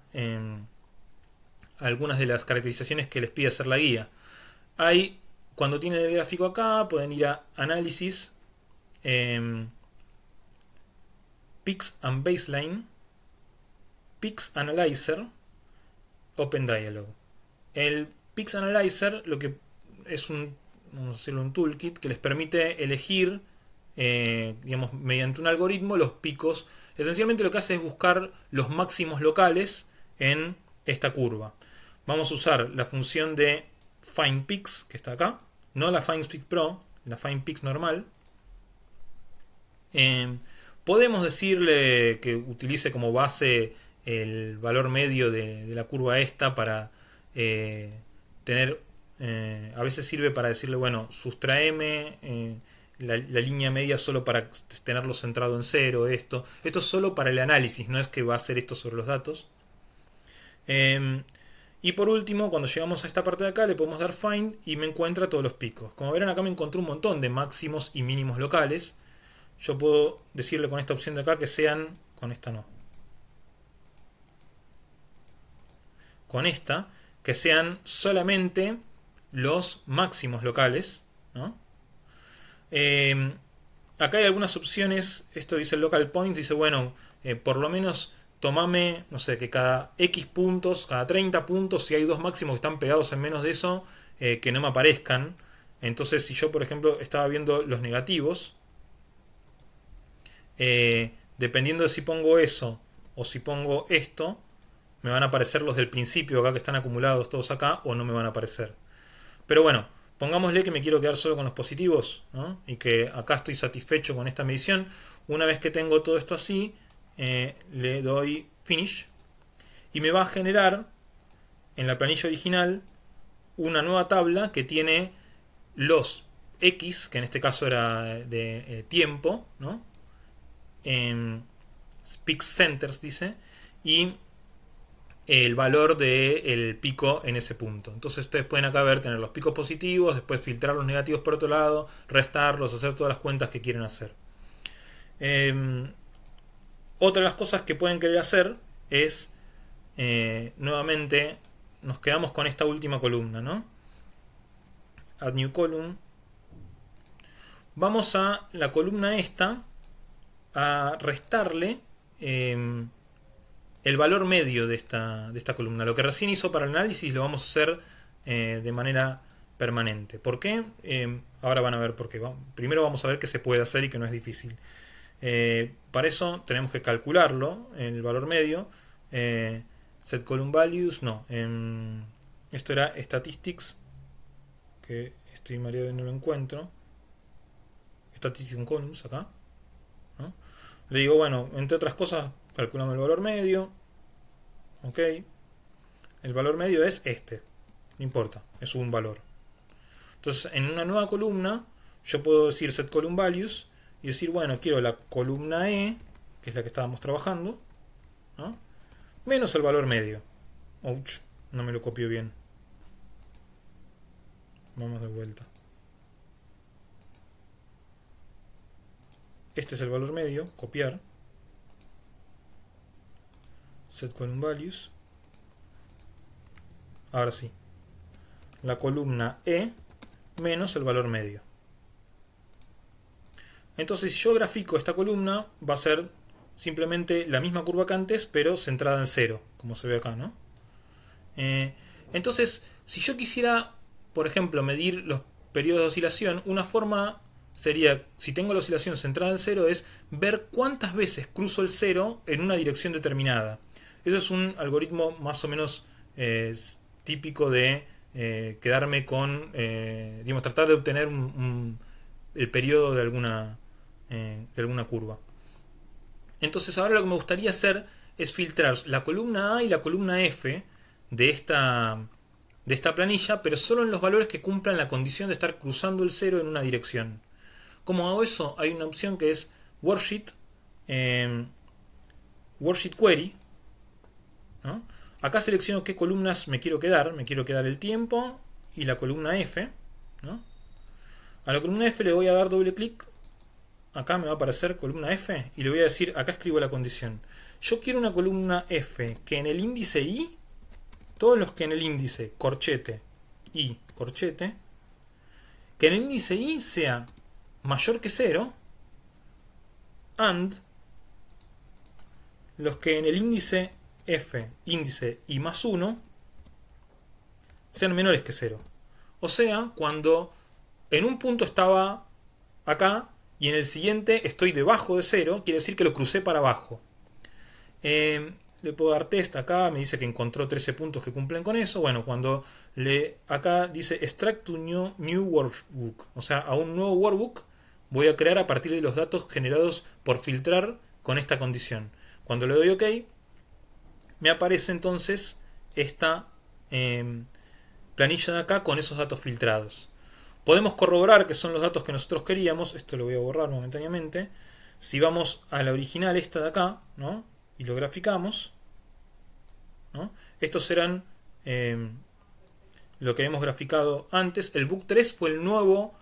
algunas de las caracterizaciones que les pide hacer la guía. Hay, cuando tienen el gráfico acá, pueden ir a Análisis, Peaks and Baseline, Peaks Analyzer, Open Dialog. El Peaks Analyzer lo que es vamos a decirlo, un toolkit que les permite elegir, digamos, mediante un algoritmo los picos. Esencialmente lo que hace es buscar los máximos locales en esta curva. Vamos a usar la función de FindPeaks, que está acá, no la FindPeaks Pro, la FindPeaks normal. Podemos decirle que utilice como base el valor medio de la curva esta para tener, a veces sirve para decirle, bueno, sustraeme la línea media solo para tenerlo centrado en cero. Esto es solo para el análisis, no es que va a hacer esto sobre los datos. Y por último, cuando llegamos a esta parte de acá, le podemos dar find y me encuentra todos los picos. Como verán, acá me encontré un montón de máximos y mínimos locales. Yo puedo decirle con esta opción de acá que sean, con esta no, con esta, que sean solamente los máximos locales, ¿no? Acá hay algunas opciones. Esto dice el local point, dice, bueno, por lo menos tomame, no sé, que cada X puntos, cada 30 puntos, si hay dos máximos que están pegados en menos de eso, que no me aparezcan. Entonces, si yo, por ejemplo, estaba viendo los negativos, dependiendo de si pongo eso o si pongo esto, me van a aparecer los del principio acá que están acumulados todos acá, o no me van a aparecer. Pero bueno, pongámosle que me quiero quedar solo con los positivos, ¿no? Y que acá estoy satisfecho con esta medición. Una vez que tengo todo esto así, le doy finish y me va a generar en la planilla original una nueva tabla que tiene los X, que en este caso era de tiempo, ¿no? Peak centers dice, y el valor del pico en ese punto. Entonces ustedes pueden acá ver, tener los picos positivos, después filtrar los negativos por otro lado, restarlos, hacer todas las cuentas que quieren hacer. Otra de las cosas que pueden querer hacer es, nuevamente, nos quedamos con esta última columna, ¿no? Add New Column. Vamos a la columna esta, a restarle el valor medio de esta columna. Lo que recién hizo para el análisis lo vamos a hacer de manera permanente. ¿Por qué? Ahora van a ver por qué. Primero vamos a ver qué se puede hacer y que no es difícil. Para eso tenemos que calcularlo, el valor medio. Set column values, no. Esto era statistics, que estoy mareado y no lo encuentro. Statistics columns acá, ¿no? Le digo, bueno, entre otras cosas, calculamos el valor medio. Ok. El valor medio es este. No importa, es un valor. Entonces, en una nueva columna, yo puedo decir set column values y decir, bueno, quiero la columna E, que es la que estábamos trabajando, ¿no? Menos el valor medio. Ouch, no me lo copio bien. Vamos de vuelta. Este es el valor medio, copiar. Set column values. Ahora sí. La columna E menos el valor medio. Entonces, si yo grafico esta columna, va a ser simplemente la misma curva que antes, pero centrada en 0, como se ve acá, ¿no? Entonces, si yo quisiera, por ejemplo, medir los periodos de oscilación, una forma sería, si tengo la oscilación centrada en 0, es ver cuántas veces cruzo el 0 en una dirección determinada. Eso es un algoritmo más o menos típico de quedarme con, digamos, tratar de obtener el periodo de alguna curva. Entonces ahora lo que me gustaría hacer es filtrar la columna A y la columna F de esta planilla, pero solo en los valores que cumplan la condición de estar cruzando el 0 en una dirección. ¿Cómo hago eso? Hay una opción que es Worksheet Query, ¿no? Acá selecciono qué columnas me quiero quedar. Me quiero quedar el tiempo y la columna F, ¿no? A la columna F le voy a dar doble clic. Acá me va a aparecer columna F y le voy a decir, acá escribo la condición. Yo quiero una columna F que en el índice I, todos los que en el índice corchete I, corchete, que en el índice I sea mayor que 0, and los que en el índice F, índice I más 1, sean menores que 0. O sea, cuando en un punto estaba acá y en el siguiente estoy debajo de 0, quiere decir que lo crucé para abajo. Le puedo dar test acá, me dice que encontró 13 puntos que cumplen con eso. Bueno, cuando acá dice extract to new workbook, o sea, a un nuevo workbook voy a crear a partir de los datos generados por filtrar con esta condición. Cuando le doy OK, me aparece entonces esta planilla de acá con esos datos filtrados. Podemos corroborar que son los datos que nosotros queríamos. Esto lo voy a borrar momentáneamente. Si vamos a la original, esta de acá, ¿no? Y lo graficamos, ¿no? Estos serán lo que hemos graficado antes. El book 3 fue el nuevo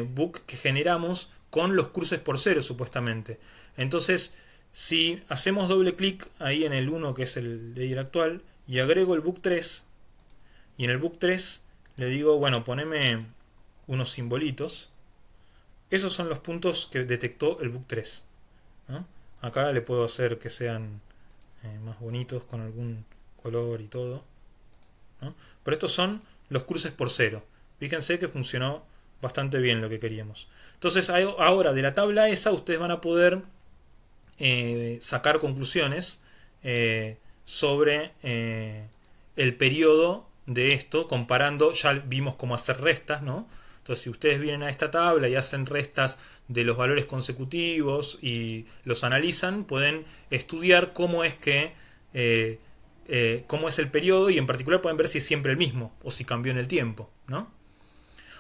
book que generamos con los cruces por 0, supuestamente. Entonces, si hacemos doble clic ahí en el 1, que es el layer actual, y agrego el book 3, y en el book 3 le digo, bueno, poneme unos simbolitos. Esos son los puntos que detectó el book 3, ¿no? Acá le puedo hacer que sean más bonitos con algún color y todo, ¿no? Pero estos son los cruces por 0. Fíjense que funcionó bastante bien lo que queríamos. Entonces ahora de la tabla esa ustedes van a poder sacar conclusiones sobre el periodo de esto, comparando. Ya vimos cómo hacer restas, ¿no? Entonces, si ustedes vienen a esta tabla y hacen restas de los valores consecutivos y los analizan, pueden estudiar cómo es que cómo es el periodo, y en particular pueden ver si es siempre el mismo o si cambió en el tiempo, ¿no?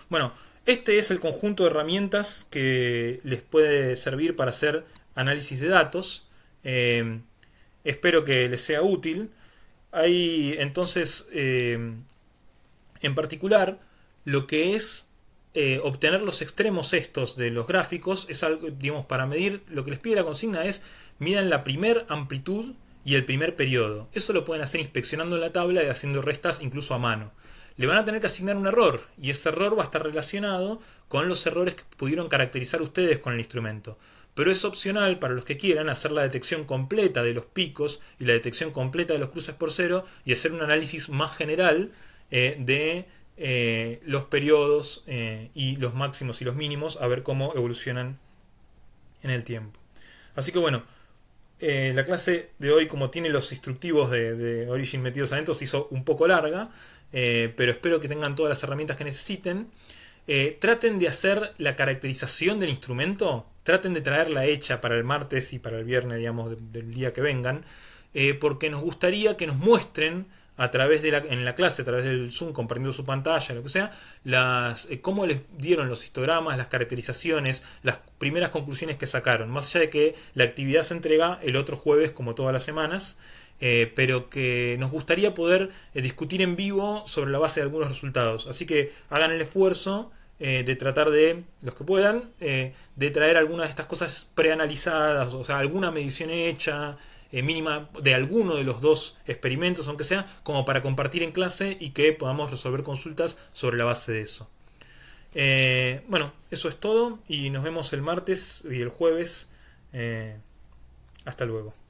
Bueno, este es el conjunto de herramientas que les puede servir para hacer análisis de datos. Espero que les sea útil. Hay entonces, en particular, lo que es obtener los extremos estos de los gráficos es algo, digamos, para medir. Lo que les pide la consigna es midan la primer amplitud y el primer periodo. Eso lo pueden hacer inspeccionando en la tabla y haciendo restas incluso a mano. Le van a tener que asignar un error, y ese error va a estar relacionado con los errores que pudieron caracterizar ustedes con el instrumento. Pero es opcional para los que quieran hacer la detección completa de los picos y la detección completa de los cruces por 0 y hacer un análisis más general de los periodos y los máximos y los mínimos, a ver cómo evolucionan en el tiempo. Así que bueno, la clase de hoy, como tiene los instructivos de Origin metidos adentro, se hizo un poco larga, pero espero que tengan todas las herramientas que necesiten. Traten de hacer la caracterización del instrumento, traten de traerla hecha para el martes y para el viernes, digamos, del día que vengan, porque nos gustaría que nos muestren a través en la clase, a través del Zoom, compartiendo su pantalla, lo que sea, cómo les dieron los histogramas, las caracterizaciones, las primeras conclusiones que sacaron. Más allá de que la actividad se entrega el otro jueves, como todas las semanas, pero que nos gustaría poder discutir en vivo sobre la base de algunos resultados. Así que hagan el esfuerzo de tratar de, los que puedan, de traer algunas de estas cosas preanalizadas, o sea, alguna medición hecha, mínima de alguno de los dos experimentos, aunque sea, como para compartir en clase y que podamos resolver consultas sobre la base de eso. Bueno, eso es todo y nos vemos el martes y el jueves. Hasta luego.